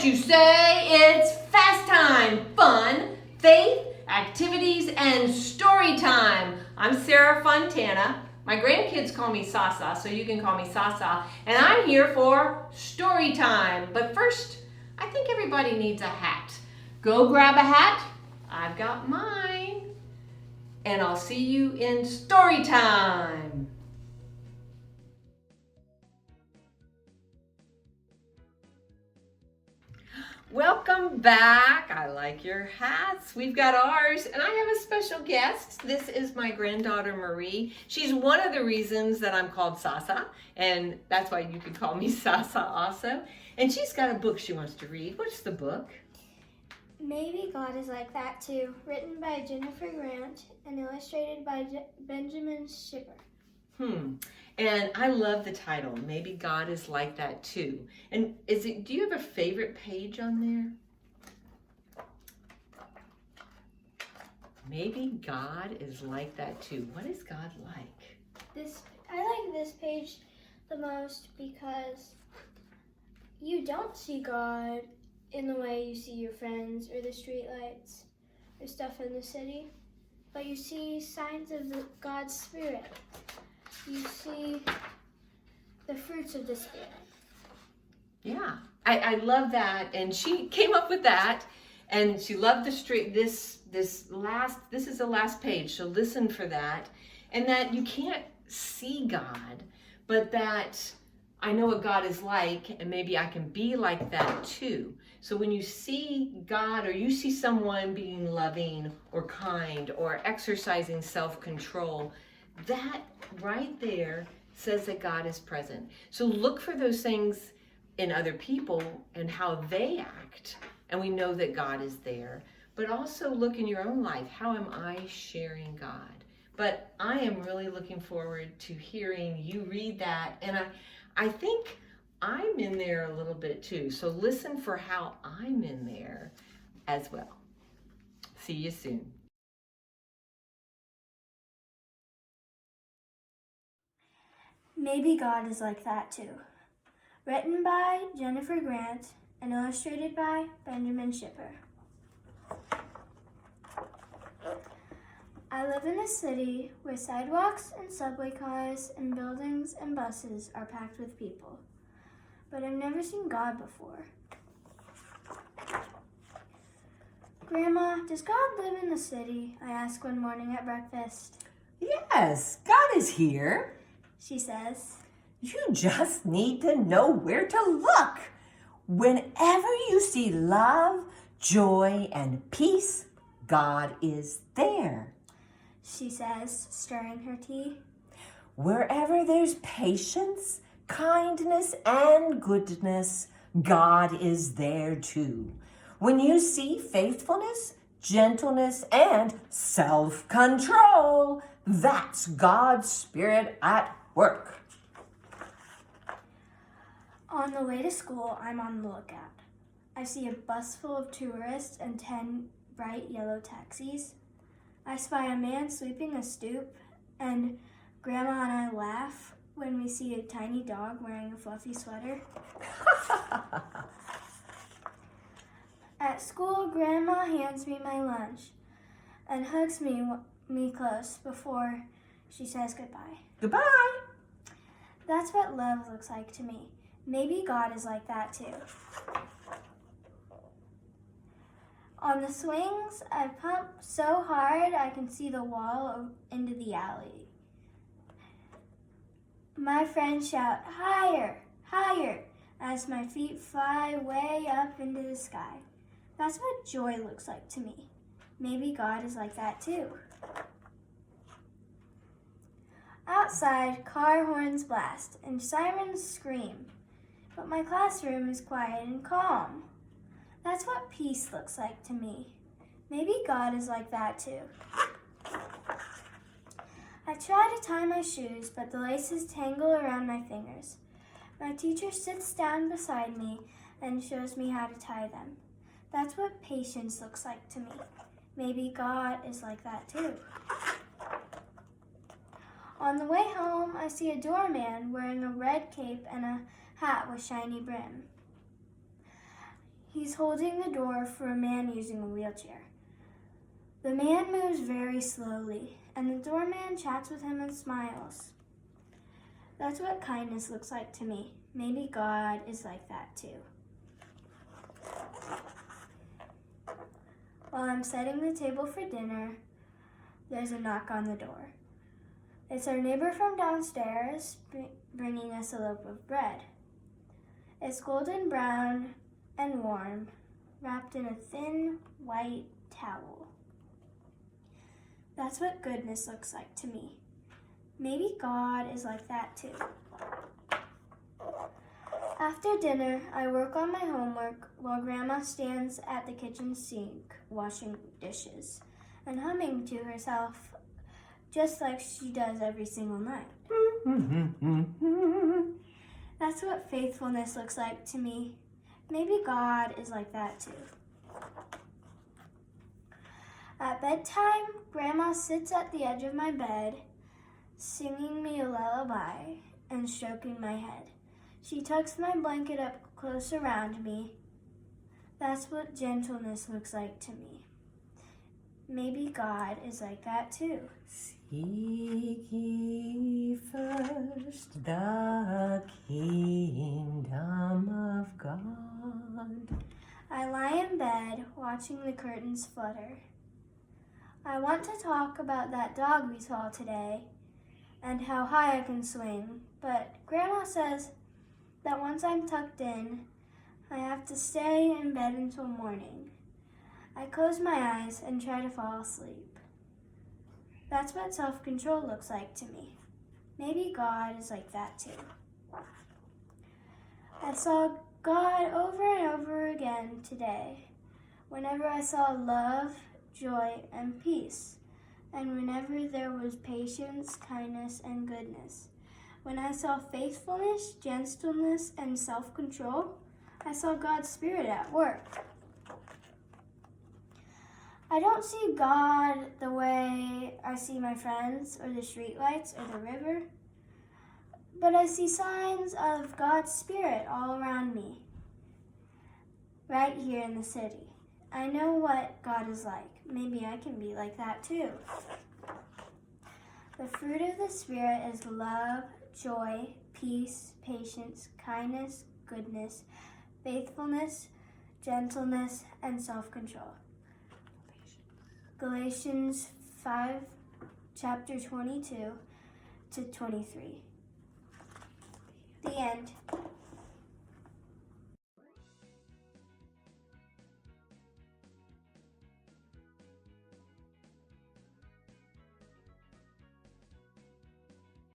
what you say. It's fast time, fun, faith, activities, and story time. I'm Sara Fontana. My grandkids call me Sasa, so you can call me Sasa. And I'm here for story time. But first, I think everybody needs a hat. Go grab a hat. I've got mine. And I'll see you in story time. Welcome back. I like your hats. We've got ours, and I have a special guest. This is my granddaughter, Marie. She's one of the reasons that I'm called Sasa, and that's why you could call me Sasa also. And she's got a book she wants to read. What's the book? Maybe God is Like That Too, written by Jennifer Grant and illustrated by Benjamin Shipper. And I love the title, Maybe God is Like That Too. And do you have a favorite page on there? Maybe God is like that too. What is God like? I like this page the most because you don't see God in the way you see your friends or the streetlights or stuff in the city, but you see signs of God's Spirit. You see the fruits of the Spirit. Yeah, I love that. And she came up with that, and she loved the street. This is the last page, so listen for that. And that you can't see God, but that I know what God is like, and maybe I can be like that too. So when you see God, or you see someone being loving or kind or exercising self-control, that right there says that God is present. So look for those things in other people and how they act, and we know that God is there. But also look in your own life. How am I sharing God? But I am really looking forward to hearing you read that, and I think I'm in there a little bit too. So listen for how I'm in there as well. See you soon. Maybe God is Like That Too, written by Jennifer Grant and illustrated by Benjamin Shipper. I live in a city where sidewalks and subway cars and buildings and buses are packed with people, but I've never seen God before. Grandma, does God live in the city? I ask one morning at breakfast. Yes, God is here. She says, You just need to know where to look. Whenever you see love, joy, and peace, God is there. She says, stirring her tea. Wherever there's patience, kindness, and goodness, God is there too. When you see faithfulness, gentleness, and self-control, that's God's Spirit at work. On the way to school, I'm on the lookout. I see a bus full of tourists and 10 bright yellow taxis. I spy a man sweeping a stoop, and Grandma and I laugh when we see a tiny dog wearing a fluffy sweater. At school, Grandma hands me my lunch and hugs me close before she says goodbye. Goodbye. That's what love looks like to me. Maybe God is like that too. On the swings, I pump so hard I can see the wall into the alley. My friends shout, higher, higher, as my feet fly way up into the sky. That's what joy looks like to me. Maybe God is like that too. Outside, car horns blast and sirens scream, but my classroom is quiet and calm. That's what peace looks like to me. Maybe God is like that too. I try to tie my shoes, but the laces tangle around my fingers. My teacher sits down beside me and shows me how to tie them. That's what patience looks like to me. Maybe God is like that too. On the way home, I see a doorman wearing a red cape and a hat with shiny brim. He's holding the door for a man using a wheelchair. The man moves very slowly, and the doorman chats with him and smiles. That's what kindness looks like to me. Maybe God is like that too. While I'm setting the table for dinner, there's a knock on the door. It's our neighbor from downstairs bringing us a loaf of bread. It's golden brown and warm, wrapped in a thin white towel. That's what goodness looks like to me. Maybe God is like that too. After dinner, I work on my homework while Grandma stands at the kitchen sink washing dishes and humming to herself just like she does every single night. That's what faithfulness looks like to me. Maybe God is like that too. At bedtime, Grandma sits at the edge of my bed, singing me a lullaby and stroking my head. She tucks my blanket up close around me. That's what gentleness looks like to me. Maybe God is like that too. Seek ye first the kingdom of God. I lie in bed watching the curtains flutter. I want to talk about that dog we saw today and how high I can swing, but Grandma says that once I'm tucked in, I have to stay in bed until morning. I close my eyes and try to fall asleep. That's what self-control looks like to me. Maybe God is like that too. I saw God over and over again today, whenever I saw love, joy, and peace, and whenever there was patience, kindness, and goodness. When I saw faithfulness, gentleness, and self-control, I saw God's Spirit at work. I don't see God the way I see my friends or the streetlights or the river, but I see signs of God's Spirit all around me, right here in the city. I know what God is like. Maybe I can be like that too. The fruit of the Spirit is love, joy, peace, patience, kindness, goodness, faithfulness, gentleness, and self-control. Galatians 5, chapter 22 to 23. The end.